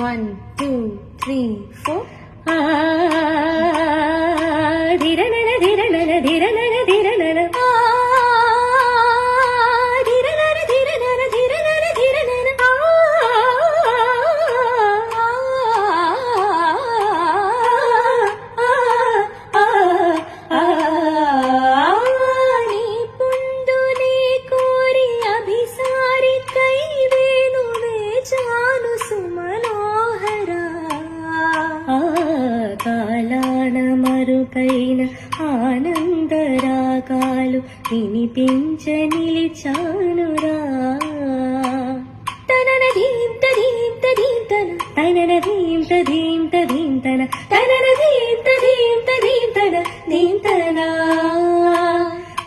1 2 3 4 ಧಿರನನ ಧಿರನನ ಧಿರನನ ಧಿರನನ ಧಿರನನ ಧಿರನನ ಧಿರನನ ಧಿರನನ నీ పుందు నీ కోరి అభిసారి కైవేను వేచాను సుమనోహర కాలాన మరుకైన ఆనందరాగాలు వినిపించ నిలిచానురా తనన ధీంత ధీంత ధీంతన తనన ధీంత ధీంత ధీంతన తనన ధీంత ధీంత ధీంతన ధీంతన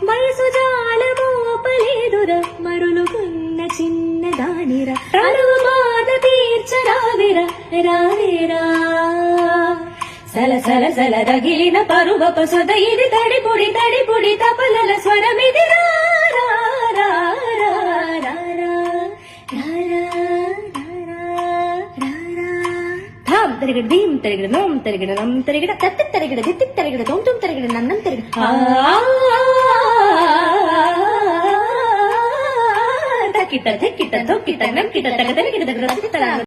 మనసు జాలమోపలేదురా మరులుకున్న చిన్న దానిరా తనువు బాధ తీర్చరావిరా రావేరా సల సల సల రగిలిన పరువప సొద ఇది తడిపుడి తడిపుడి తపలల స్వరమిది రా రా రా రా రా రా రా రా రా ధాం తరిగడ ధీం తరిగడ నోం తరిగడ నం తరిగడ తత్తి తరిగడ దిత్తి తరిగడ తోం తోం తరిగడ నన్నం తరిగడ తక్కిట తక్కిట తొక్కిట నక్కిట తగ తరిగిట తగ